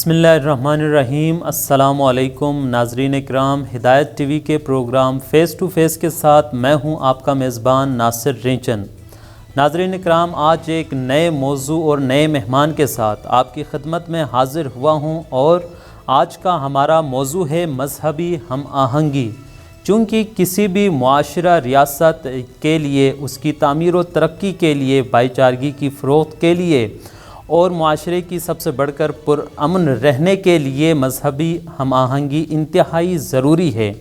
بسم اللہ الرحمن الرحیم۔ السلام علیکم ناظرین اکرام، ہدایت ٹی وی کے پروگرام فیس ٹو فیس کے ساتھ میں ہوں آپ کا میزبان ناصر رینچن۔ ناظرین اکرام، آج ایک نئے موضوع اور نئے مہمان کے ساتھ آپ کی خدمت میں حاضر ہوا ہوں، اور آج کا ہمارا موضوع ہے مذہبی ہم آہنگی۔ چونکہ کسی بھی معاشرہ ریاست کے لیے، اس کی تعمیر و ترقی کے لیے، بھائی چارگی کی فروغ کے لیے اور معاشرے کی سب سے بڑھ کر پرامن رہنے کے لیے مذہبی ہم آہنگی انتہائی ضروری ہے۔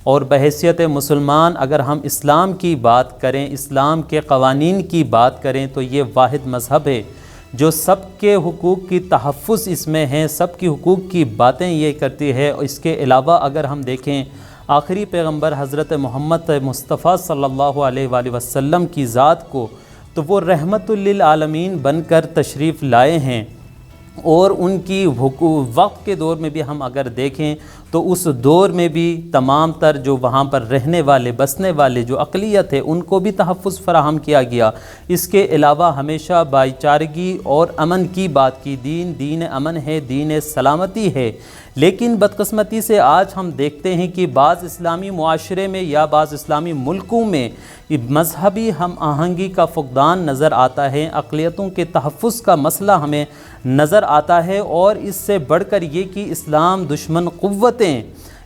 اور بحیثیت مسلمان اگر ہم اسلام کی بات کریں، اسلام کے قوانین کی بات کریں، تو یہ واحد مذہب ہے جو سب کے حقوق کی تحفظ اس میں ہیں، سب کی حقوق کی باتیں یہ کرتی ہے۔ اس کے علاوہ اگر ہم دیکھیں آخری پیغمبر حضرت محمد مصطفیٰ صلی اللہ علیہ وآلہ وسلم کی ذات کو، تو وہ رحمت للعالمین بن کر تشریف لائے ہیں، اور ان کی وقت کے دور میں بھی ہم اگر دیکھیں تو اس دور میں بھی تمام تر جو وہاں پر رہنے والے، بسنے والے جو اقلیت ہے، ان کو بھی تحفظ فراہم کیا گیا۔ اس کے علاوہ ہمیشہ بھائی چارگی اور امن کی بات کی، دین امن ہے، دین سلامتی ہے۔ لیکن بدقسمتی سے آج ہم دیکھتے ہیں کہ بعض اسلامی معاشرے میں یا بعض اسلامی ملکوں میں مذہبی ہم آہنگی کا فقدان نظر آتا ہے، اقلیتوں کے تحفظ کا مسئلہ ہمیں نظر آتا ہے، اور اس سے بڑھ کر یہ کہ اسلام دشمن قوتیں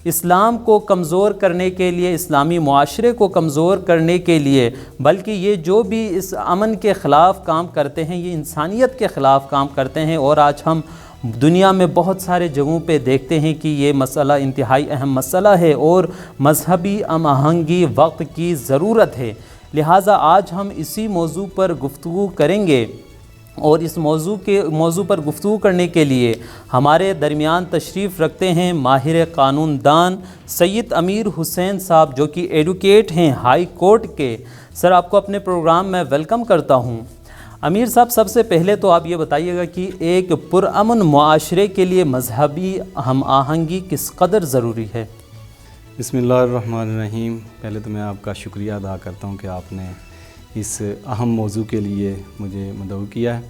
اسلام کو کمزور کرنے کے لیے، اسلامی معاشرے کو کمزور کرنے کے لیے، بلکہ یہ جو بھی اس امن کے خلاف کام کرتے ہیں، یہ انسانیت کے خلاف کام کرتے ہیں۔ اور آج ہم دنیا میں بہت سارے جگہوں پہ دیکھتے ہیں کہ یہ مسئلہ انتہائی اہم مسئلہ ہے، اور مذہبی ہم آہنگی وقت کی ضرورت ہے۔ لہٰذا آج ہم اسی موضوع پر گفتگو کریں گے، اور اس موضوع پر گفتگو کرنے کے لیے ہمارے درمیان تشریف رکھتے ہیں ماہر قانون دان سید امیر حسین صاحب، جو کہ ایڈوکیٹ ہیں ہائی کورٹ کے۔ سر، آپ کو اپنے پروگرام میں ویلکم کرتا ہوں۔ امیر صاحب، سب سے پہلے تو آپ یہ بتائیے گا کہ ایک پرامن معاشرے کے لیے مذہبی ہم آہنگی کس قدر ضروری ہے؟ بسم اللہ الرحمن الرحیم۔ پہلے تو میں آپ کا شکریہ ادا کرتا ہوں کہ آپ نے اس اہم موضوع کے لیے مجھے مدعو کیا ہے۔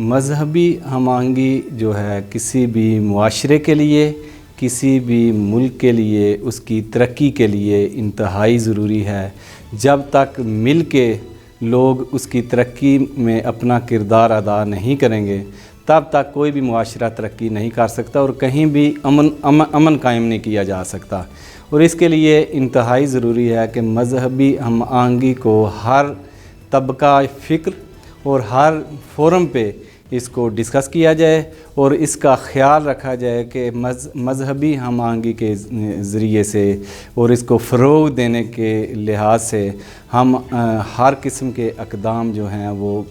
مذہبی ہم آہنگی جو ہے کسی بھی معاشرے کے لیے، کسی بھی ملک کے لیے، اس کی ترقی کے لیے انتہائی ضروری ہے۔ جب تک مل کے لوگ اس کی ترقی میں اپنا کردار ادا نہیں کریں گے، تب تک کوئی بھی معاشرہ ترقی نہیں کر سکتا، اور کہیں بھی امن قائم نہیں کیا جا سکتا۔ اور اس کے لیے انتہائی ضروری ہے کہ مذہبی ہم آہنگی کو ہر طبقہ فکر اور ہر فورم پہ اس کو ڈسکس کیا جائے، اور اس کا خیال رکھا جائے کہ مذہبی ہم آہنگی کے ذریعے سے اور اس کو فروغ دینے کے لحاظ سے ہم ہر قسم کے اقدام جو ہیں وہ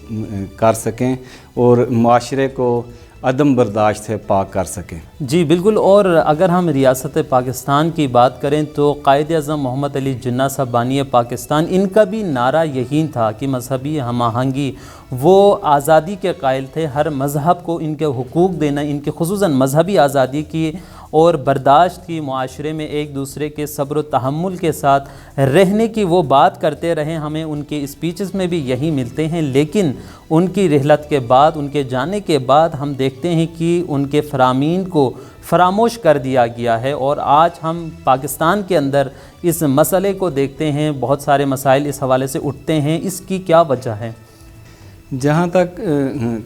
کر سکیں، اور معاشرے کو عدم برداشت سے پاک کر سکیں۔ جی بالکل۔ اور اگر ہم ریاست پاکستان کی بات کریں تو قائد اعظم محمد علی جناح صاحب بانی پاکستان، ان کا بھی نعرہ یہی تھا کہ مذہبی ہم آہنگی، وہ آزادی کے قائل تھے، ہر مذہب کو ان کے حقوق دینا، ان کے خصوصاً مذہبی آزادی کی اور برداشت کی، معاشرے میں ایک دوسرے کے صبر و تحمل کے ساتھ رہنے کی وہ بات کرتے رہے۔ ہمیں ان کے اسپیچز میں بھی یہی ملتے ہیں، لیکن ان کی رحلت کے بعد، ان کے جانے کے بعد ہم دیکھتے ہیں کہ ان کے فرامین کو فراموش کر دیا گیا ہے، اور آج ہم پاکستان کے اندر اس مسئلے کو دیکھتے ہیں، بہت سارے مسائل اس حوالے سے اٹھتے ہیں۔ اس کی کیا وجہ ہے؟ جہاں تک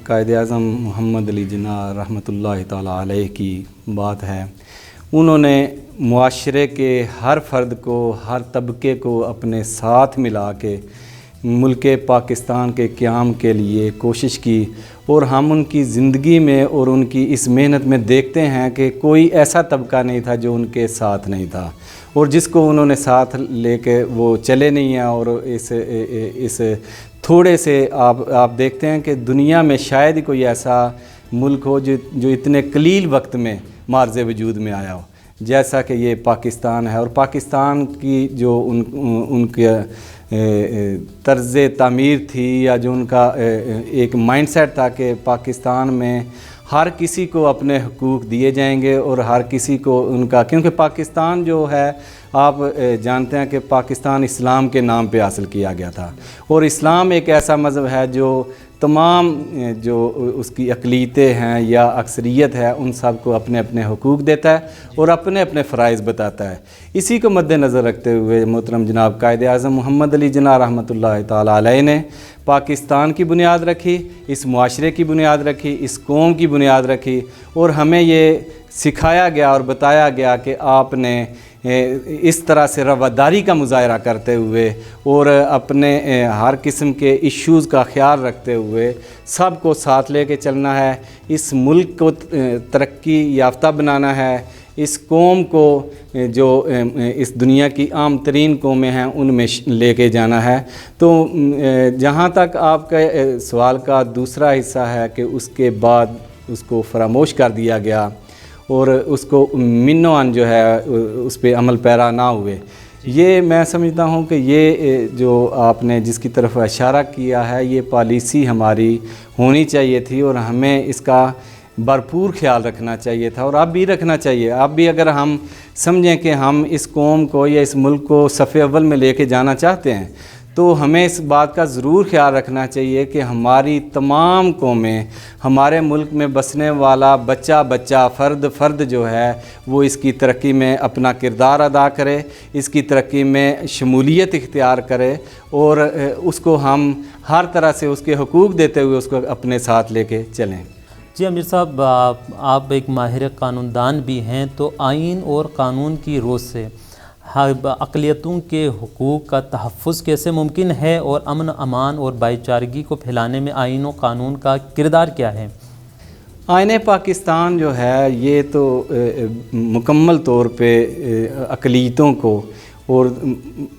قائد اعظم محمد علی جناح رحمۃ اللہ تعالیٰ علیہ کی بات ہے، انہوں نے معاشرے کے ہر فرد کو، ہر طبقے کو اپنے ساتھ ملا کے ملک پاکستان کے قیام کے لیے کوشش کی، اور ہم ان کی زندگی میں اور ان کی اس محنت میں دیکھتے ہیں کہ کوئی ایسا طبقہ نہیں تھا جو ان کے ساتھ نہیں تھا، اور جس کو انہوں نے ساتھ لے کے وہ چلے نہیں ہیں۔ اور اس تھوڑے سے آپ دیکھتے ہیں کہ دنیا میں شاید ہی کوئی ایسا ملک ہو جو اتنے قلیل وقت میں معرض وجود میں آیا ہو جیسا کہ یہ پاکستان ہے۔ اور پاکستان کی جو ان کے طرز تعمیر تھی، یا جو ان کا ایک مائنڈ سیٹ تھا کہ پاکستان میں ہر کسی کو اپنے حقوق دیے جائیں گے، اور ہر کسی کو ان کا، کیونکہ پاکستان جو ہے آپ جانتے ہیں کہ پاکستان اسلام کے نام پہ حاصل کیا گیا تھا، اور اسلام ایک ایسا مذہب ہے جو تمام جو اس کی اقلیتیں ہیں یا اکثریت ہے ان سب کو اپنے اپنے حقوق دیتا ہے اور اپنے اپنے فرائض بتاتا ہے۔ اسی کو مد نظر رکھتے ہوئے محترم جناب قائد اعظم محمد علی جناح رحمۃ اللہ تعالیٰ علیہ نے پاکستان کی بنیاد رکھی، اس معاشرے کی بنیاد رکھی، اس قوم کی بنیاد رکھی، اور ہمیں یہ سکھایا گیا اور بتایا گیا کہ آپ نے اس طرح سے رواداری کا مظاہرہ کرتے ہوئے اور اپنے ہر قسم کے ایشوز کا خیال رکھتے ہوئے سب کو ساتھ لے کے چلنا ہے، اس ملک کو ترقی یافتہ بنانا ہے، اس قوم کو جو اس دنیا کی عام ترین قومیں ہیں ان میں لے کے جانا ہے۔ تو جہاں تک آپ کے سوال کا دوسرا حصہ ہے کہ اس کے بعد اس کو فراموش کر دیا گیا اور اس کو منوان جو ہے اس پہ عمل پیرا نہ ہوئے، یہ میں سمجھتا ہوں کہ یہ جو آپ نے جس کی طرف اشارہ کیا ہے یہ پالیسی ہماری ہونی چاہیے تھی، اور ہمیں اس کا بھرپور خیال رکھنا چاہیے تھا، اور اب بھی رکھنا چاہیے۔ اب بھی اگر ہم سمجھیں کہ ہم اس قوم کو یا اس ملک کو صف اول میں لے کے جانا چاہتے ہیں تو ہمیں اس بات کا ضرور خیال رکھنا چاہیے کہ ہماری تمام قومیں، ہمارے ملک میں بسنے والا بچہ فرد جو ہے وہ اس کی ترقی میں اپنا کردار ادا کرے، اس کی ترقی میں شمولیت اختیار کرے، اور اس کو ہم ہر طرح سے اس کے حقوق دیتے ہوئے اس کو اپنے ساتھ لے کے چلیں۔ جی امیر صاحب، آپ ایک ماہر قانون دان بھی ہیں، تو آئین اور قانون کی روز سے اقلیتوں کے حقوق کا تحفظ کیسے ممکن ہے، اور امن امان اور بھائی چارگی کو پھیلانے میں آئین و قانون کا کردار کیا ہے؟ آئین پاکستان جو ہے یہ تو مکمل طور پہ اقلیتوں کو اور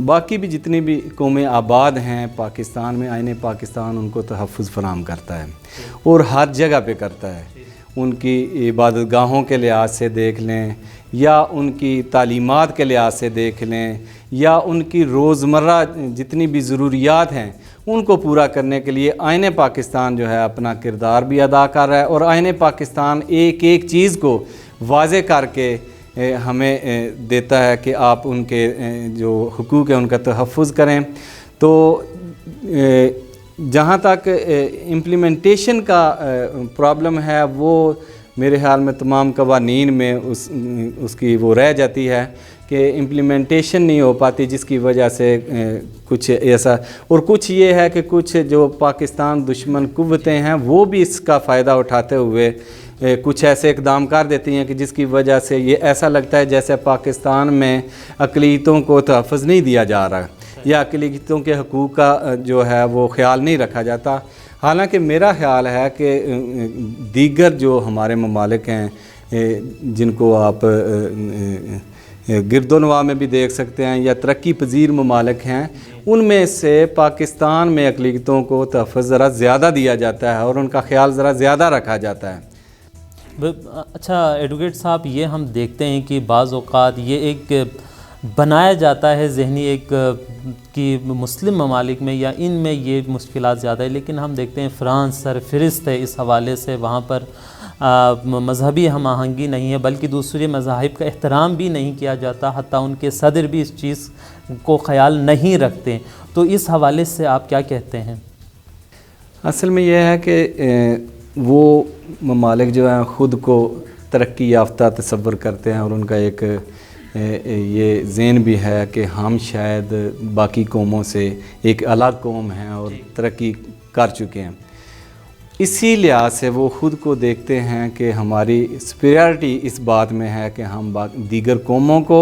باقی بھی جتنی بھی قومیں آباد ہیں پاکستان میں، آئین پاکستان ان کو تحفظ فراہم کرتا ہے اور ہر جگہ پہ کرتا ہے۔ ان کی عبادت گاہوں کے لحاظ سے دیکھ لیں، یا ان کی تعلیمات کے لحاظ سے دیکھ لیں، یا ان کی روزمرہ جتنی بھی ضروریات ہیں ان کو پورا کرنے کے لیے آئین پاکستان جو ہے اپنا کردار بھی ادا کر رہا ہے، اور آئین پاکستان ایک ایک چیز کو واضح کر کے ہمیں دیتا ہے کہ آپ ان کے جو حقوق ہیں ان کا تحفظ کریں۔ تو جہاں تک امپلیمنٹیشن کا پرابلم ہے وہ میرے خیال میں تمام قوانین میں اس کی وہ رہ جاتی ہے کہ امپلیمنٹیشن نہیں ہو پاتی، جس کی وجہ سے کچھ ایسا، اور کچھ یہ ہے کہ کچھ جو پاکستان دشمن قوتیں ہیں وہ بھی اس کا فائدہ اٹھاتے ہوئے کچھ ایسے اقدام کر دیتی ہیں کہ جس کی وجہ سے یہ ایسا لگتا ہے جیسے پاکستان میں اقلیتوں کو تحفظ نہیں دیا جا رہا یا اقلیتوں کے حقوق کا جو ہے وہ خیال نہیں رکھا جاتا۔ حالانکہ میرا خیال ہے کہ دیگر جو ہمارے ممالک ہیں جن کو آپ گرد و نواح میں بھی دیکھ سکتے ہیں یا ترقی پذیر ممالک ہیں، ان میں سے پاکستان میں اقلیتوں کو تحفظ ذرا زیادہ دیا جاتا ہے اور ان کا خیال ذرا زیادہ رکھا جاتا ہے۔ اچھا ایڈوکیٹ صاحب، یہ ہم دیکھتے ہیں کہ بعض اوقات یہ ایک بنایا جاتا ہے ذہنی ایک کہ مسلم ممالک میں یا ان میں یہ مشکلات زیادہ ہے، لیکن ہم دیکھتے ہیں فرانس سرفہرست ہے اس حوالے سے، وہاں پر مذہبی ہم آہنگی نہیں ہے بلکہ دوسرے مذاہب کا احترام بھی نہیں کیا جاتا، حتیٰ ان کے صدر بھی اس چیز کو خیال نہیں رکھتے، تو اس حوالے سے آپ کیا کہتے ہیں؟ اصل میں یہ ہے کہ وہ ممالک جو ہیں خود کو ترقی یافتہ تصور کرتے ہیں اور ان کا ایک یہ ذہن بھی ہے کہ ہم شاید باقی قوموں سے ایک الگ قوم ہیں اور ترقی کر چکے ہیں، اسی لحاظ سے وہ خود کو دیکھتے ہیں کہ ہماری سپیریارٹی اس بات میں ہے کہ ہم دیگر قوموں کو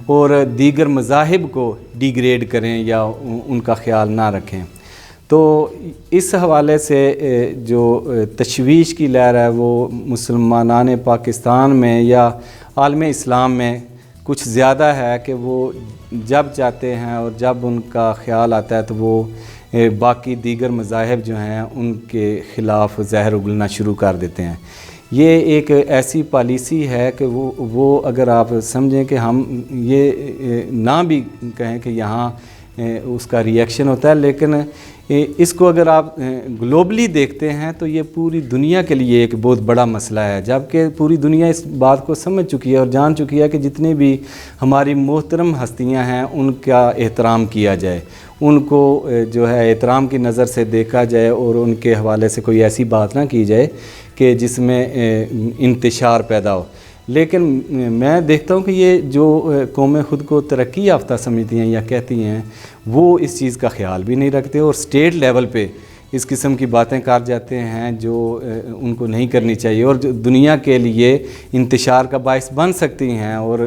اور دیگر مذاہب کو ڈیگریڈ کریں یا ان کا خیال نہ رکھیں۔ تو اس حوالے سے جو تشویش کی لہر ہے وہ مسلمانان پاکستان میں یا عالم اسلام میں کچھ زیادہ ہے کہ وہ جب چاہتے ہیں اور جب ان کا خیال آتا ہے تو وہ باقی دیگر مذاہب جو ہیں ان کے خلاف زہر اگلنا شروع کر دیتے ہیں۔ یہ ایک ایسی پالیسی ہے کہ وہ اگر آپ سمجھیں کہ ہم یہ نہ بھی کہیں کہ یہاں اس کا ریئیکشن ہوتا ہے، لیکن اس کو اگر آپ گلوبلی دیکھتے ہیں تو یہ پوری دنیا کے لیے ایک بہت بڑا مسئلہ ہے، جبکہ پوری دنیا اس بات کو سمجھ چکی ہے اور جان چکی ہے کہ جتنی بھی ہماری محترم ہستیاں ہیں ان کا احترام کیا جائے، ان کو جو ہے احترام کی نظر سے دیکھا جائے اور ان کے حوالے سے کوئی ایسی بات نہ کی جائے کہ جس میں انتشار پیدا ہو۔ لیکن میں دیکھتا ہوں کہ یہ جو قومیں خود کو ترقی یافتہ سمجھتی ہیں یا کہتی ہیں، وہ اس چیز کا خیال بھی نہیں رکھتے اور اسٹیٹ لیول پہ اس قسم کی باتیں کر جاتے ہیں جو ان کو نہیں کرنی چاہیے اور جو دنیا کے لیے انتشار کا باعث بن سکتی ہیں اور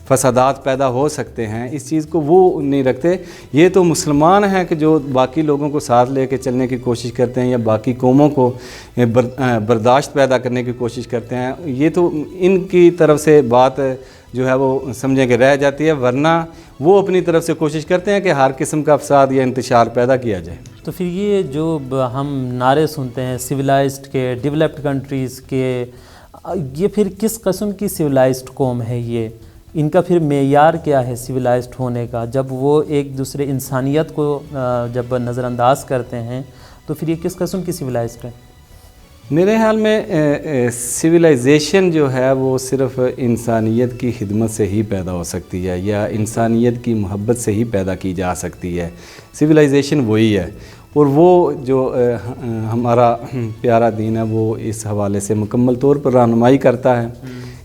فسادات پیدا ہو سکتے ہیں، اس چیز کو وہ نہیں رکھتے۔ یہ تو مسلمان ہیں کہ جو باقی لوگوں کو ساتھ لے کے چلنے کی کوشش کرتے ہیں یا باقی قوموں کو برداشت پیدا کرنے کی کوشش کرتے ہیں، یہ تو ان کی طرف سے بات جو ہے وہ سمجھیں کہ رہ جاتی ہے، ورنہ وہ اپنی طرف سے کوشش کرتے ہیں کہ ہر قسم کا فساد یا انتشار پیدا کیا جائے۔ تو پھر یہ جو ہم نعرے سنتے ہیں سویلائزڈ کے، ڈیولپڈ کنٹریز کے، یہ پھر کس قسم کی سویلائزڈ قوم ہے؟ یہ ان کا پھر معیار کیا ہے سویلائزڈ ہونے کا؟ جب وہ ایک دوسرے انسانیت کو جب نظر انداز کرتے ہیں تو پھر یہ کس قسم کی سویلائزڈ ہے؟ میرے خیال میں سویلائزیشن جو ہے وہ صرف انسانیت کی خدمت سے ہی پیدا ہو سکتی ہے یا انسانیت کی محبت سے ہی پیدا کی جا سکتی ہے۔ سویلائزیشن وہی ہے اور وہ جو ہمارا پیارا دین ہے وہ اس حوالے سے مکمل طور پر رہنمائی کرتا ہے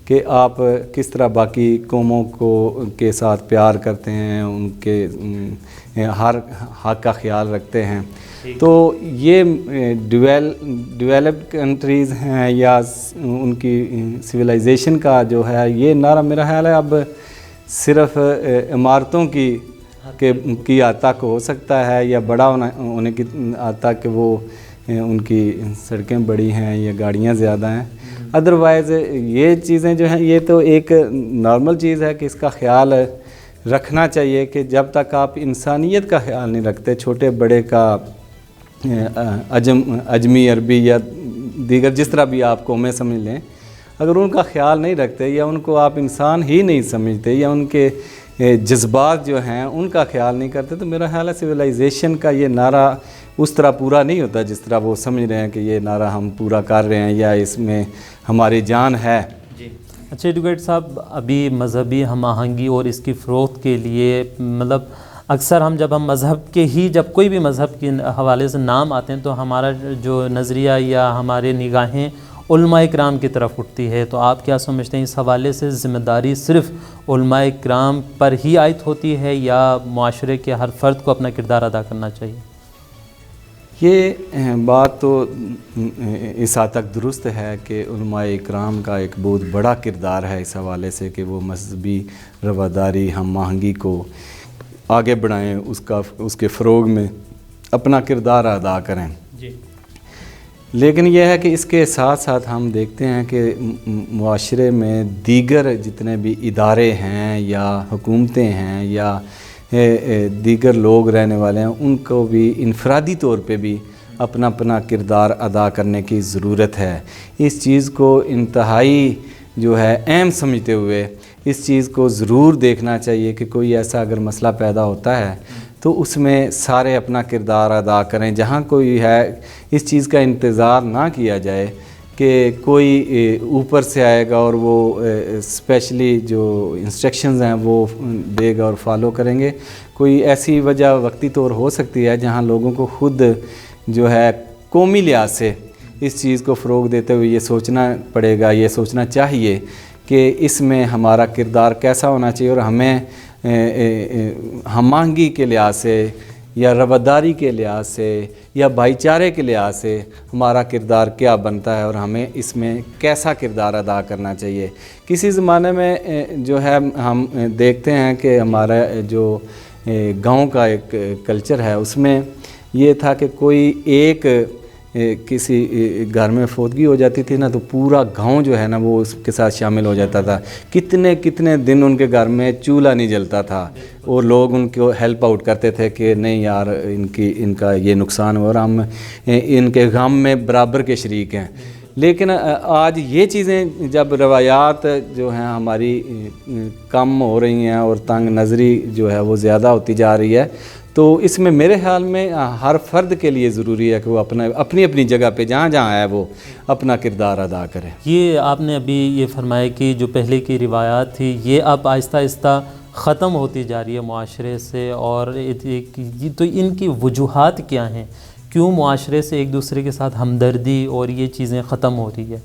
کہ آپ کس طرح باقی قوموں کے ساتھ پیار کرتے ہیں، ان کے ہر حق کا خیال رکھتے ہیں۔ تو یہ ڈیولپڈ کنٹریز ہیں یا ان کی سویلائزیشن کا جو ہے یہ نعرہ میرا خیال ہے اب صرف عمارتوں کی حد تک ہو سکتا ہے یا بڑا ہونے کی حد تک کہ وہ ان کی سڑکیں بڑی ہیں یا گاڑیاں زیادہ ہیں۔ ادروائز یہ چیزیں جو ہیں یہ تو ایک نارمل چیز ہے کہ اس کا خیال رکھنا چاہیے کہ جب تک آپ انسانیت کا خیال نہیں رکھتے، چھوٹے بڑے کا، اجمی، عربی یا دیگر جس طرح بھی آپ قومیں سمجھ لیں، اگر ان کا خیال نہیں رکھتے یا ان کو آپ انسان ہی نہیں سمجھتے یا ان کے جذبات جو ہیں ان کا خیال نہیں کرتے، تو میرا خیال ہے سویلائزیشن کا یہ نعرہ اس طرح پورا نہیں ہوتا جس طرح وہ سمجھ رہے ہیں کہ یہ نعرہ ہم پورا کر رہے ہیں یا اس میں ہماری جان ہے۔ جی اچھا ایڈوکیٹ صاحب، ابھی مذہبی ہم آہنگی اور اس کی فروخت کے لیے مطلب اکثر جب ہم مذہب کے ہی جب کوئی بھی مذہب کے حوالے سے نام آتے ہیں تو ہمارا جو نظریہ یا ہمارے نگاہیں علماء کرام کی طرف اٹھتی ہے، تو آپ کیا سمجھتے ہیں اس حوالے سے ذمہ داری صرف علماء کرام پر ہی عائد ہوتی ہے یا معاشرے کے ہر فرد کو اپنا کردار ادا کرنا چاہیے؟ یہ بات تو اس حد تک درست ہے کہ علماء اکرام کا ایک بہت بڑا کردار ہے اس حوالے سے کہ وہ مذہبی رواداری ہم آہنگی کو آگے بڑھائیں، اس کے فروغ میں اپنا کردار ادا کریں۔ جی لیکن یہ ہے کہ اس کے ساتھ ساتھ ہم دیکھتے ہیں کہ معاشرے میں دیگر جتنے بھی ادارے ہیں یا حکومتیں ہیں یا دیگر لوگ رہنے والے ہیں، ان کو بھی انفرادی طور پہ بھی اپنا اپنا کردار ادا کرنے کی ضرورت ہے۔ اس چیز کو انتہائی جو ہے اہم سمجھتے ہوئے اس چیز کو ضرور دیکھنا چاہیے کہ کوئی ایسا اگر مسئلہ پیدا ہوتا ہے تو اس میں سارے اپنا کردار ادا کریں۔ جہاں کوئی ہے اس چیز کا انتظار نہ کیا جائے کہ کوئی اوپر سے آئے گا اور وہ اسپیشلی جو انسٹرکشنز ہیں وہ دے گا اور فالو کریں گے۔ کوئی ایسی وجہ وقتی طور ہو سکتی ہے جہاں لوگوں کو خود جو ہے قومی لحاظ سے اس چیز کو فروغ دیتے ہوئے یہ سوچنا پڑے گا، یہ سوچنا چاہیے کہ اس میں ہمارا کردار کیسا ہونا چاہیے اور ہمیں ہم آہنگی کے لحاظ سے یا رواداری کے لحاظ سے یا بھائی چارے کے لحاظ سے ہمارا کردار کیا بنتا ہے اور ہمیں اس میں کیسا کردار ادا کرنا چاہیے۔ کسی زمانے میں جو ہے ہم دیکھتے ہیں کہ ہمارا جو گاؤں کا ایک کلچر ہے اس میں یہ تھا کہ کوئی ایک کسی گھر میں فوتگی ہو جاتی تھی نا تو پورا گاؤں جو ہے نا وہ اس کے ساتھ شامل ہو جاتا تھا۔ کتنے دن ان کے گھر میں چولہا نہیں جلتا تھا اور لوگ ان کو ہیلپ آؤٹ کرتے تھے کہ نہیں یار ان کا یہ نقصان ہو اور ہم ان کے غم میں برابر کے شریک ہیں۔ لیکن آج یہ چیزیں جب روایات جو ہیں ہماری کم ہو رہی ہیں اور تنگ نظری جو ہے وہ زیادہ ہوتی جا رہی ہے، تو اس میں میرے خیال میں ہر فرد کے لیے ضروری ہے کہ وہ اپنی اپنی جگہ پہ جہاں جہاں ہے وہ اپنا کردار ادا کرے۔ یہ آپ نے ابھی یہ فرمایا کہ جو پہلے کی روایات تھی یہ اب آہستہ آہستہ ختم ہوتی جا رہی ہے معاشرے سے، اور تو ان کی وجوہات کیا ہیں؟ کیوں معاشرے سے ایک دوسرے کے ساتھ ہمدردی اور یہ چیزیں ختم ہو رہی ہے؟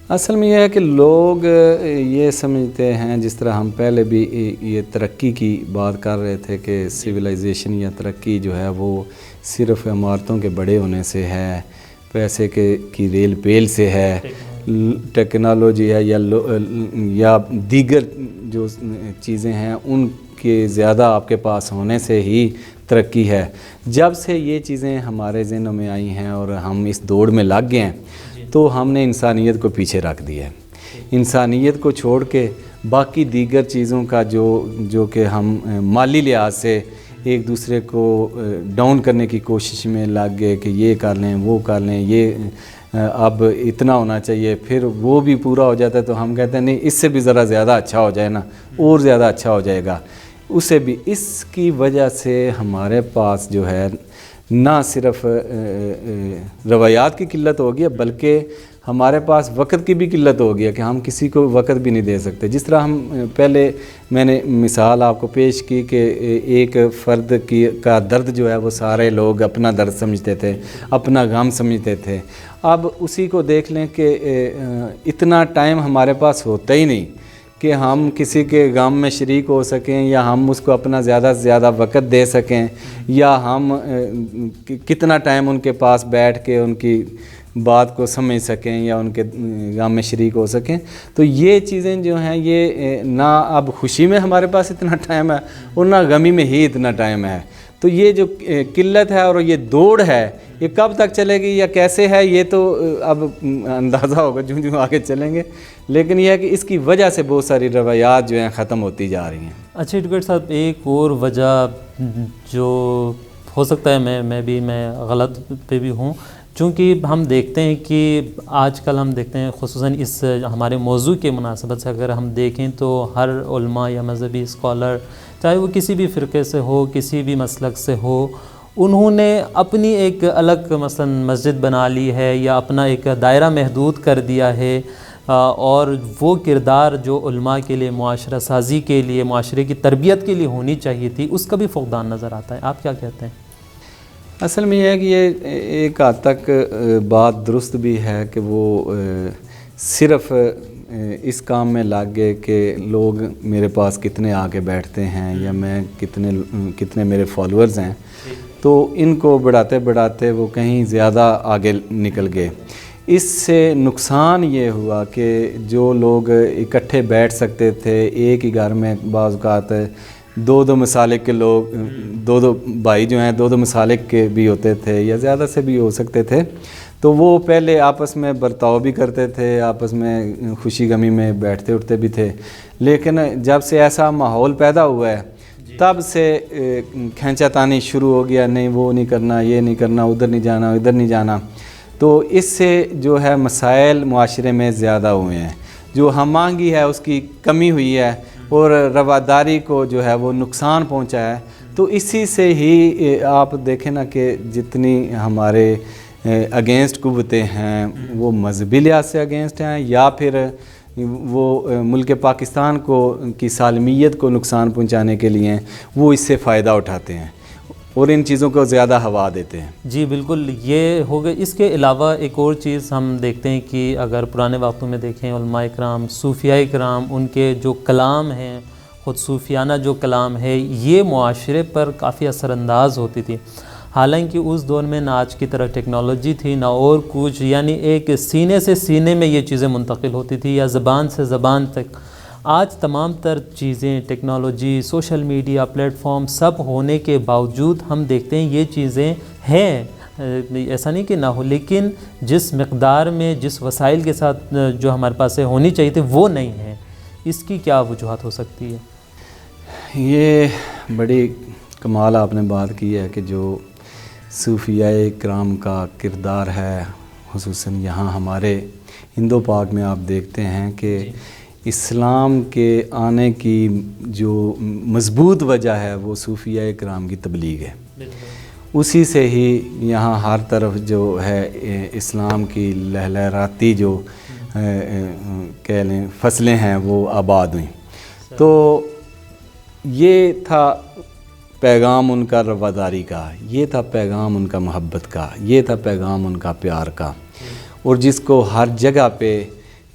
اصل میں یہ ہے کہ لوگ یہ سمجھتے ہیں، جس طرح ہم پہلے بھی یہ ترقی کی بات کر رہے تھے کہ سویلائزیشن یا ترقی جو ہے وہ صرف عمارتوں کے بڑے ہونے سے ہے، پیسے کی ریل پیل سے ہے، ٹیکنالوجی ہے یا دیگر جو چیزیں ہیں ان کے زیادہ آپ کے پاس ہونے سے ہی ترقی ہے۔ جب سے یہ چیزیں ہمارے ذہنوں میں آئی ہیں اور ہم اس دوڑ میں لگ گئے ہیں تو ہم نے انسانیت کو پیچھے رکھ دیا ہے۔ انسانیت کو چھوڑ کے باقی دیگر چیزوں کا جو کہ ہم مالی لحاظ سے ایک دوسرے کو ڈاؤن کرنے کی کوشش میں لگ گئے کہ یہ کر لیں وہ کر لیں، یہ اب اتنا ہونا چاہیے، پھر وہ بھی پورا ہو جاتا ہے تو ہم کہتے ہیں نہیں اس سے بھی ذرا زیادہ اچھا ہو جائے نا، اور زیادہ اچھا ہو جائے گا اسے بھی۔ اس کی وجہ سے ہمارے پاس جو ہے نہ صرف روایات کی قلت ہو گئی ہے بلکہ ہمارے پاس وقت کی بھی قلت ہو گئی ہے کہ ہم کسی کو وقت بھی نہیں دے سکتے۔ جس طرح ہم پہلے میں نے مثال آپ کو پیش کی کہ ایک فرد کا درد جو ہے وہ سارے لوگ اپنا درد سمجھتے تھے، اپنا غم سمجھتے تھے۔ اب اسی کو دیکھ لیں کہ اتنا ٹائم ہمارے پاس ہوتا ہی نہیں کہ ہم کسی کے غم میں شریک ہو سکیں یا ہم اس کو اپنا زیادہ سے زیادہ وقت دے سکیں یا ہم کتنا ٹائم ان کے پاس بیٹھ کے ان کی بات کو سمجھ سکیں یا ان کے غم میں شریک ہو سکیں۔ تو یہ چیزیں جو ہیں یہ نہ اب خوشی میں ہمارے پاس اتنا ٹائم ہے اور نہ غمی میں ہی اتنا ٹائم ہے۔ تو یہ جو قلت ہے اور یہ دوڑ ہے یہ کب تک چلے گی یا کیسے ہے یہ تو اب اندازہ ہوگا جو آگے چلیں گے، لیکن یہ ہے کہ اس کی وجہ سے بہت ساری روایات جو ہیں ختم ہوتی جا رہی ہیں۔ اچھا ایڈوکیٹ صاحب، ایک اور وجہ جو ہو سکتا ہے میں غلط پہ بھی ہوں، چونکہ ہم دیکھتے ہیں کہ آج کل ہم دیکھتے ہیں خصوصاً اس ہمارے موضوع کے مناسبت سے اگر ہم دیکھیں تو ہر علماء یا مذہبی اسکالر چاہے وہ کسی بھی فرقے سے ہو، کسی بھی مسلک سے ہو، انہوں نے اپنی ایک الگ مثلا مسجد بنا لی ہے یا اپنا ایک دائرہ محدود کر دیا ہے، اور وہ کردار جو علماء کے لیے معاشرہ سازی کے لیے، معاشرے کی تربیت کے لیے ہونی چاہیے تھی، اس کا بھی فقدان نظر آتا ہے۔ آپ کیا کہتے ہیں؟ اصل میں یہ ہے کہ یہ ایک حد تک بات درست بھی ہے کہ وہ صرف اس کام میں لگ گئے کہ لوگ میرے پاس کتنے آ کے بیٹھتے ہیں یا میں کتنے میرے فالورز ہیں، تو ان کو بڑھاتے بڑھاتے وہ کہیں زیادہ آگے نکل گئے۔ اس سے نقصان یہ ہوا کہ جو لوگ اکٹھے بیٹھ سکتے تھے ایک ہی گھر میں، بعض اوقات دو مسالک کے لوگ، دو بھائی جو ہیں دو مسالک کے بھی ہوتے تھے یا زیادہ سے بھی ہو سکتے تھے، تو وہ پہلے آپس میں برتاؤ بھی کرتے تھے، آپس میں خوشی غمی میں بیٹھتے اٹھتے بھی تھے، لیکن جب سے ایسا ماحول پیدا ہوا ہے تب سے کھینچا تانی شروع ہو گیا، نہیں وہ نہیں کرنا، یہ نہیں کرنا، ادھر نہیں جانا، ادھر نہیں جانا۔ تو اس سے جو ہے مسائل معاشرے میں زیادہ ہوئے ہیں، جو ہم آہنگی ہے اس کی کمی ہوئی ہے اور رواداری کو جو ہے وہ نقصان پہنچا ہے۔ تو اسی سے ہی آپ دیکھیں نا کہ جتنی ہمارے اگینسٹ قوتیں ہیں وہ مذہبی لحاظ سے اگینسٹ ہیں یا پھر وہ ملک پاکستان کی سالمیت کو نقصان پہنچانے کے لیے وہ اس سے فائدہ اٹھاتے ہیں اور ان چیزوں کو زیادہ ہوا دیتے ہیں۔ جی بالکل، یہ ہو گئے۔ اس کے علاوہ ایک اور چیز ہم دیکھتے ہیں کہ اگر پرانے وقتوں میں دیکھیں علماء کرام، صوفیاء کرام، ان کے جو کلام ہیں، خود صوفیانہ جو کلام ہے، یہ معاشرے پر کافی اثر انداز ہوتی تھی۔ حالانکہ اس دور میں نہ آج کی طرح ٹیکنالوجی تھی نہ اور کچھ، یعنی ایک سینے سے سینے میں یہ چیزیں منتقل ہوتی تھی یا زبان سے زبان تک۔ آج تمام تر چیزیں، technology, social media, platform سب ہونے کے باوجود ہم دیکھتے ہیں یہ چیزیں ہیں، ایسا نہیں کہ نہ ہو، لیکن جس مقدار میں، جس وسائل کے ساتھ جو ہمارے پاس ہونی چاہیے تھی وہ نہیں ہے۔ اس کی کیا وجوہات ہو سکتی ہے؟ یہ بڑی کمال آپ نے بات کی ہے کہ جو صوفیاء کرام کا کردار ہے، خصوصاً یہاں ہمارے ہندو پاک میں آپ دیکھتے ہیں کہ اسلام کے آنے کی جو مضبوط وجہ ہے وہ صوفیہ کرام کی تبلیغ ہے. اسی سے ہی یہاں ہر طرف جو ہے اسلام کی لہلہاتی جو کہہ لیں فصلیں ہیں وہ آباد ہوئیں. تو یہ تھا پیغام ان کا رواداری کا، یہ تھا پیغام ان کا محبت کا، یہ تھا پیغام ان کا پیار کا، اور جس کو ہر جگہ پہ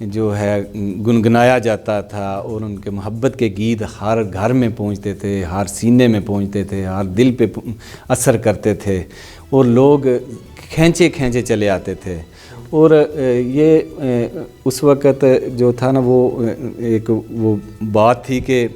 جو ہے گنگنایا جاتا تھا، اور ان کے محبت کے گیت ہر گھر میں پہنچتے تھے، ہر سینے میں پہنچتے تھے، ہر دل پہ اثر کرتے تھے، اور لوگ کھینچے کھینچے چلے آتے تھے. اور یہ اس وقت جو تھا نا وہ ایک وہ بات تھی کہ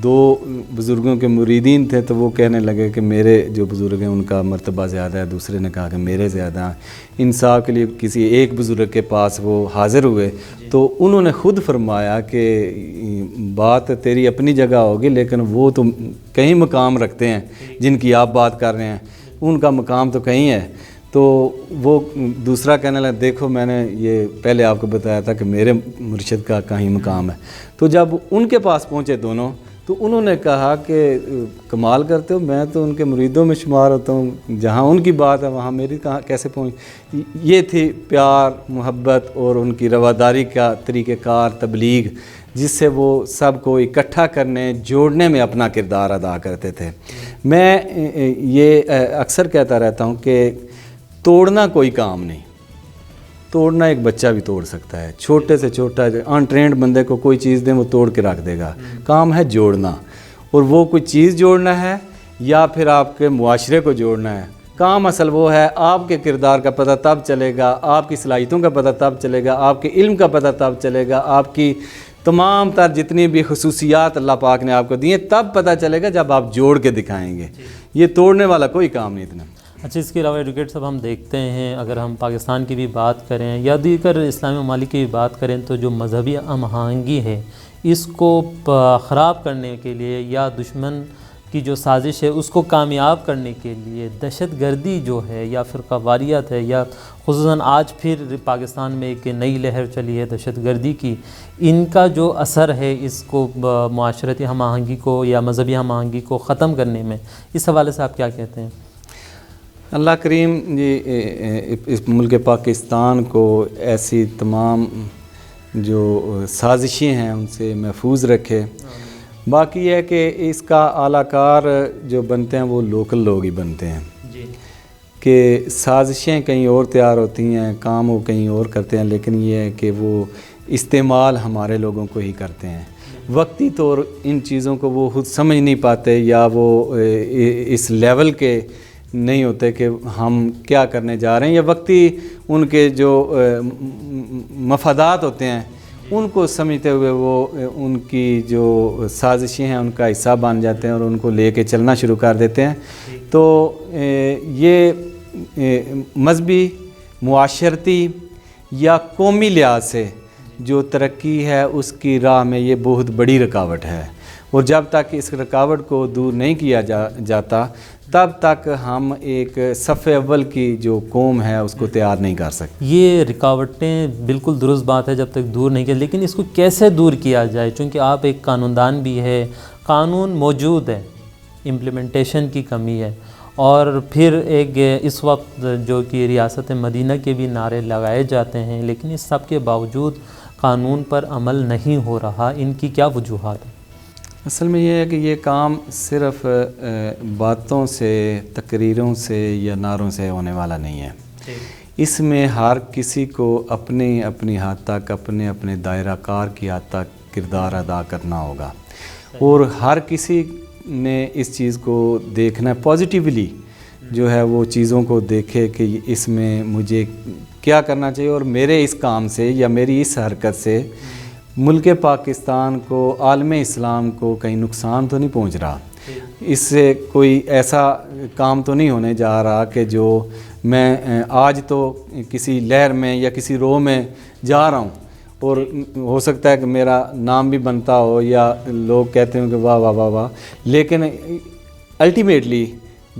دو بزرگوں کے مریدین تھے، تو وہ کہنے لگے کہ میرے جو بزرگ ہیں ان کا مرتبہ زیادہ ہے، دوسرے نے کہا کہ میرے زیادہ ہیں. انصاف کے لیے کسی ایک بزرگ کے پاس وہ حاضر ہوئے تو انہوں نے خود فرمایا کہ بات تیری اپنی جگہ ہوگی، لیکن وہ تو کہیں مقام رکھتے ہیں جن کی آپ بات کر رہے ہیں، ان کا مقام تو کہیں ہے. تو وہ دوسرا کہنے لگا دیکھو میں نے یہ پہلے آپ کو بتایا تھا کہ میرے مرشد کا کہیں مقام ہے. تو جب ان کے پاس پہنچے دونوں تو انہوں نے کہا کہ کمال کرتے ہو، میں تو ان کے مریدوں میں شمار ہوتا ہوں، جہاں ان کی بات ہے وہاں میری کہاں کیسے پہنچ. یہ تھی پیار، محبت اور ان کی رواداری کا طریقہ کار، تبلیغ، جس سے وہ سب کو اکٹھا کرنے، جوڑنے میں اپنا کردار ادا کرتے تھے. میں یہ اکثر کہتا رہتا ہوں کہ توڑنا کوئی کام نہیں، توڑنا ایک بچہ بھی توڑ سکتا ہے، چھوٹے سے چھوٹا انٹرینڈ بندے کو کوئی چیز دیں وہ توڑ کے رکھ دے گا. کام ہے جوڑنا، اور وہ کوئی چیز جوڑنا ہے یا پھر آپ کے معاشرے کو جوڑنا ہے. کام اصل وہ ہے، آپ کے کردار کا پتہ تب چلے گا، آپ کی صلاحیتوں کا پتہ تب چلے گا، آپ کے علم کا پتہ تب چلے گا، آپ کی تمام تر جتنی بھی خصوصیات اللہ پاک نے آپ کو دی ہیں تب پتہ چلے گا جب آپ جوڑ کے دکھائیں گے. یہ توڑنے والا کوئی کام نہیں اتنا. اچھا، اس کے علاوہ ایڈوکیٹ صاحب ہم دیکھتے ہیں اگر ہم پاکستان کی بھی بات کریں یا دیگر اسلامی ممالک کی بھی بات کریں تو جو مذہبی ہم آہنگی ہے اس کو خراب کرنے کے لیے یا دشمن کی جو سازش ہے اس کو کامیاب کرنے کے لیے دہشت گردی جو ہے یا فرقہ واریت ہے، یا خصوصاً آج پھر پاکستان میں ایک نئی لہر چلی ہے دہشت گردی کی، ان کا جو اثر ہے اس کو معاشرتی ہم آہنگی کو یا مذہبی ہم آہنگی کو ختم کرنے میں، اس حوالے سے آپ کیا کہتے ہیں؟ اللہ کریم جی اس ملک پاکستان کو ایسی تمام جو سازشیں ہیں ان سے محفوظ رکھے. باقی یہ ہے کہ اس کا اعلیٰ کار جو بنتے ہیں وہ لوکل لوگ ہی بنتے ہیں کہ سازشیں کہیں اور تیار ہوتی ہیں، کام وہ کہیں اور کرتے ہیں، لیکن یہ ہے کہ وہ استعمال ہمارے لوگوں کو ہی کرتے ہیں. وقتی طور ان چیزوں کو وہ خود سمجھ نہیں پاتے یا وہ اس لیول کے نہیں ہوتے کہ ہم کیا کرنے جا رہے ہیں، یا وقتی ان کے جو مفادات ہوتے ہیں ان کو سمجھتے ہوئے وہ ان کی جو سازشیں ہیں ان کا حصہ بن جاتے ہیں اور ان کو لے کے چلنا شروع کر دیتے ہیں. تو یہ مذہبی، معاشرتی یا قومی لحاظ سے جو ترقی ہے اس کی راہ میں یہ بہت بڑی رکاوٹ ہے، اور جب تک اس رکاوٹ کو دور نہیں کیا جاتا تب تک ہم ایک صف اول کی جو قوم ہے اس کو تیار نہیں کر سکتے. یہ رکاوٹیں بالکل درست بات ہے جب تک دور نہیں کیا، لیکن اس کو کیسے دور کیا جائے؟ چونکہ آپ ایک قانون دان بھی ہے، قانون موجود ہے، امپلیمنٹیشن کی کمی ہے، اور پھر ایک اس وقت جو کہ ریاست مدینہ کے بھی نعرے لگائے جاتے ہیں، لیکن اس سب کے باوجود قانون پر عمل نہیں ہو رہا. ان کی کیا وجوہات ہیں؟ اصل میں یہ ہے کہ یہ کام صرف باتوں سے، تقریروں سے یا نعروں سے ہونے والا نہیں ہے. اس میں ہر کسی کو اپنی اپنی حد تک، اپنے اپنے دائرہ کار کی حد تک کردار ادا کرنا ہوگا، اور ہر کسی نے اس چیز کو دیکھنا ہے پازیٹیولی، جو ہے وہ چیزوں کو دیکھے کہ اس میں مجھے کیا کرنا چاہیے، اور میرے اس کام سے یا میری اس حرکت سے ملک پاکستان کو، عالم اسلام کو کہیں نقصان تو نہیں پہنچ رہا، اس سے کوئی ایسا کام تو نہیں ہونے جا رہا کہ جو میں آج تو کسی لہر میں یا کسی رو میں جا رہا ہوں اور ہو سکتا ہے کہ میرا نام بھی بنتا ہو یا لوگ کہتے ہوں کہ واہ واہ واہ واہ، لیکن الٹیمیٹلی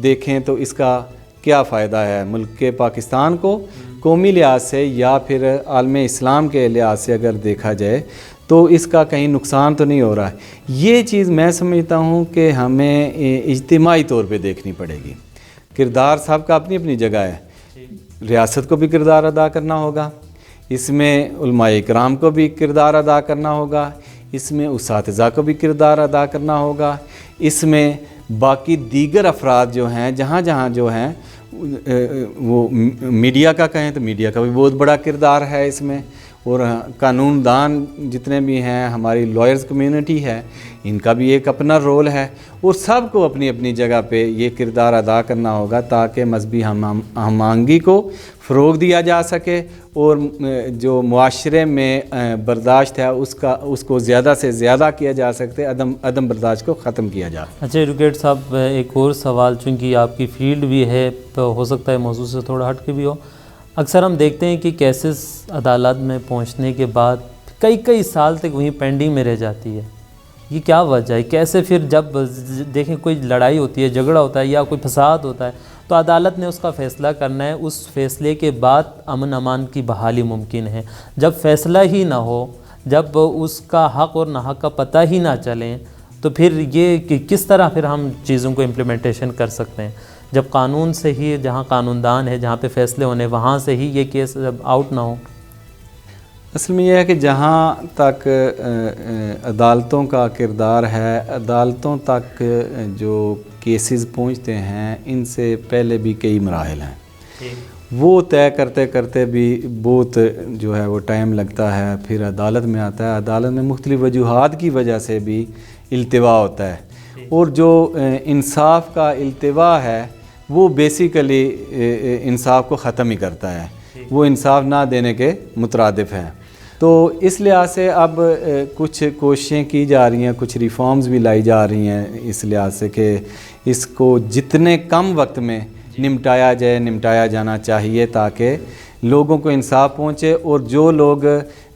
دیکھیں تو اس کا کیا فائدہ ہے ملک پاکستان کو قومی لحاظ سے یا پھر عالم اسلام کے لحاظ سے اگر دیکھا جائے تو اس کا کہیں نقصان تو نہیں ہو رہا ہے. یہ چیز میں سمجھتا ہوں کہ ہمیں اجتماعی طور پہ دیکھنی پڑے گی. کردار سب کا اپنی اپنی جگہ ہے. ریاست کو بھی کردار ادا کرنا ہوگا, اس میں علماء اکرام کو بھی کردار ادا کرنا ہوگا, اس میں اساتذہ کو بھی کردار ادا کرنا ہوگا, اس میں باقی دیگر افراد جو ہیں جہاں جہاں جو ہیں وہ میڈیا کا کہیں تو میڈیا کا بھی بہت بڑا کردار ہے اس میں, اور قانون دان جتنے بھی ہیں, ہماری لائرز کمیونٹی ہے, ان کا بھی ایک اپنا رول ہے, اور سب کو اپنی اپنی جگہ پہ یہ کردار ادا کرنا ہوگا تاکہ مذہبی ہم آہنگی کو فروغ دیا جا سکے اور جو معاشرے میں برداشت ہے اس کو زیادہ سے زیادہ کیا جا سکتے, عدم برداشت کو ختم کیا جا. اچھا ایڈوکیٹ صاحب, ایک اور سوال, چونکہ آپ کی فیلڈ بھی ہے تو ہو سکتا ہے موضوع سے تھوڑا ہٹ کے بھی ہو. اکثر ہم دیکھتے ہیں کہ کیسز عدالت میں پہنچنے کے بعد کئی سال تک وہیں پینڈنگ میں رہ جاتی ہے. یہ کیا وجہ ہے؟ کیسے پھر جب دیکھیں کوئی لڑائی ہوتی ہے, جھگڑا ہوتا ہے یا کوئی فساد ہوتا ہے تو عدالت نے اس کا فیصلہ کرنا ہے, اس فیصلے کے بعد امن امان کی بحالی ممکن ہے. جب فیصلہ ہی نہ ہو, جب اس کا حق اور ناحق کا پتہ ہی نہ چلیں, تو پھر یہ کہ کس طرح پھر ہم چیزوں کو امپلیمنٹیشن کر سکتے ہیں؟ جب قانون سے ہی, جہاں قانون دان ہے, جہاں پہ فیصلے ہونے, وہاں سے ہی یہ کیس جب آؤٹ نہ ہو. اصل میں یہ ہے کہ جہاں تک عدالتوں کا کردار ہے, عدالتوں تک جو کیسز پہنچتے ہیں ان سے پہلے بھی کئی مراحل ہیں. وہ طے کرتے کرتے بھی بہت جو ہے وہ ٹائم لگتا ہے, پھر عدالت میں آتا ہے. عدالت میں مختلف وجوہات کی وجہ سے بھی التوا ہوتا ہے, اور جو انصاف کا التوا ہے وہ بیسیکلی انصاف کو ختم ہی کرتا ہے, وہ انصاف نہ دینے کے مترادف ہے. تو اس لحاظ سے اب کچھ کوششیں کی جا رہی ہیں, کچھ ریفارمز بھی لائی جا رہی ہیں اس لحاظ سے کہ اس کو جتنے کم وقت میں نمٹایا جانا چاہیے تاکہ لوگوں کو انصاف پہنچے, اور جو لوگ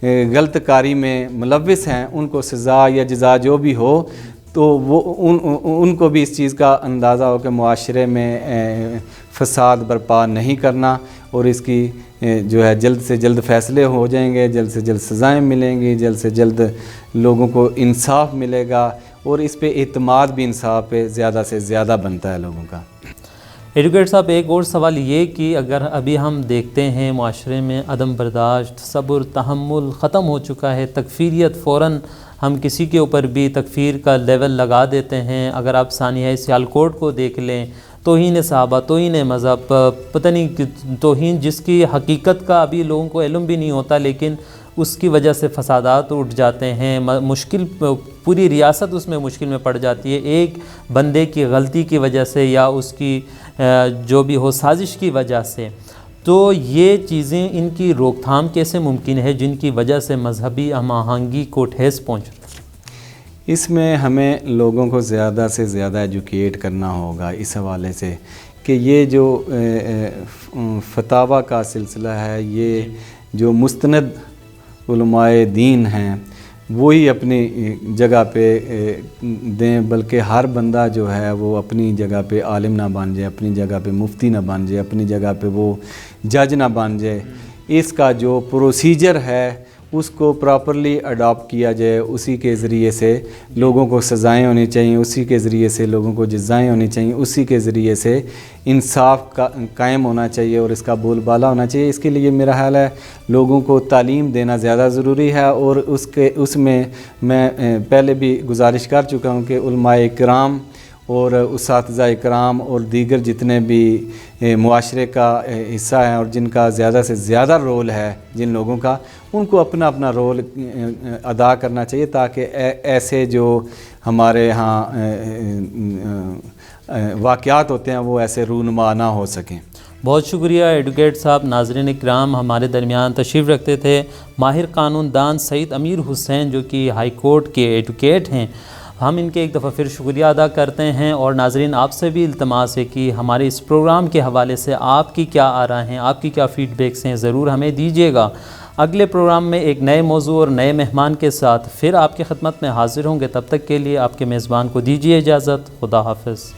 غلط کاری میں ملوث ہیں ان کو سزا یا جزا جو بھی ہو تو وہ ان کو بھی اس چیز کا اندازہ ہو کہ معاشرے میں فساد برپا نہیں کرنا, اور اس کی جو ہے جلد سے جلد فیصلے ہو جائیں گے, جلد سے جلد سزائیں ملیں گی, جلد سے جلد لوگوں کو انصاف ملے گا, اور اس پہ اعتماد بھی انصاف پہ زیادہ سے زیادہ بنتا ہے لوگوں کا. ایڈوکیٹ صاحب, ایک اور سوال یہ کہ اگر ابھی ہم دیکھتے ہیں معاشرے میں عدم برداشت, صبر, تحمل ختم ہو چکا ہے, تکفیریت فوراً ہم کسی کے اوپر بھی تکفیر کا لیول لگا دیتے ہیں. اگر آپ سانحہ سیالکوٹ کو دیکھ لیں, توہین صحابہ, توہین مذہب, پتہ نہیں توہین جس کی حقیقت کا ابھی لوگوں کو علم بھی نہیں ہوتا, لیکن اس کی وجہ سے فسادات اٹھ جاتے ہیں, مشکل, پوری ریاست اس میں مشکل میں پڑ جاتی ہے ایک بندے کی غلطی کی وجہ سے یا اس کی جو بھی ہو سازش کی وجہ سے. تو یہ چیزیں, ان کی روک تھام کیسے ممکن ہے جن کی وجہ سے مذہبی ہم آہنگی کو ٹھیس پہنچ رہی ہے؟ اس میں ہمیں لوگوں کو زیادہ سے زیادہ ایجوکیٹ کرنا ہوگا اس حوالے سے کہ یہ جو فتاوی کا سلسلہ ہے, یہ جو مستند علماء دین ہیں وہی اپنی جگہ پہ دیں, بلکہ ہر بندہ جو ہے وہ اپنی جگہ پہ عالم نہ بن جائے, اپنی جگہ پہ مفتی نہ بن جائے, اپنی جگہ پہ وہ جج نہ بن جائے. اس کا جو پروسیجر ہے اس کو پراپرلی اڈاپٹ کیا جائے, اسی کے ذریعے سے لوگوں کو سزائیں ہونی چاہیے, اسی کے ذریعے سے لوگوں کو جزائیں ہونی چاہیے, اسی کے ذریعے سے انصاف کا قائم ہونا چاہیے اور اس کا بول بالا ہونا چاہیے. اس کے لیے میرا خیال ہے لوگوں کو تعلیم دینا زیادہ ضروری ہے, اور اس میں میں پہلے بھی گزارش کر چکا ہوں کہ علماء اکرام اور اساتذہ اکرام اور دیگر جتنے بھی معاشرے کا حصہ ہیں اور جن کا زیادہ سے زیادہ رول ہے جن لوگوں کا, ان کو اپنا اپنا رول ادا کرنا چاہیے تاکہ ایسے جو ہمارے ہاں واقعات ہوتے ہیں وہ ایسے رونما نہ ہو سکیں. بہت شکریہ ایڈوکیٹ صاحب. ناظرین اکرام, ہمارے درمیان تشریف رکھتے تھے ماہر قانون دان سعید امیر حسین جو کہ ہائی کورٹ کے ایڈوکیٹ ہیں. ہم ان کے ایک دفعہ پھر شکریہ ادا کرتے ہیں, اور ناظرین آپ سے بھی التماس ہے کہ ہمارے اس پروگرام کے حوالے سے آپ کی کیا آراء ہیں, آپ کی کیا فیڈ بیکس ہیں, ضرور ہمیں دیجیے گا. اگلے پروگرام میں ایک نئے موضوع اور نئے مہمان کے ساتھ پھر آپ کی خدمت میں حاضر ہوں گے. تب تک کے لیے آپ کے میزبان کو دیجیے اجازت. خدا حافظ.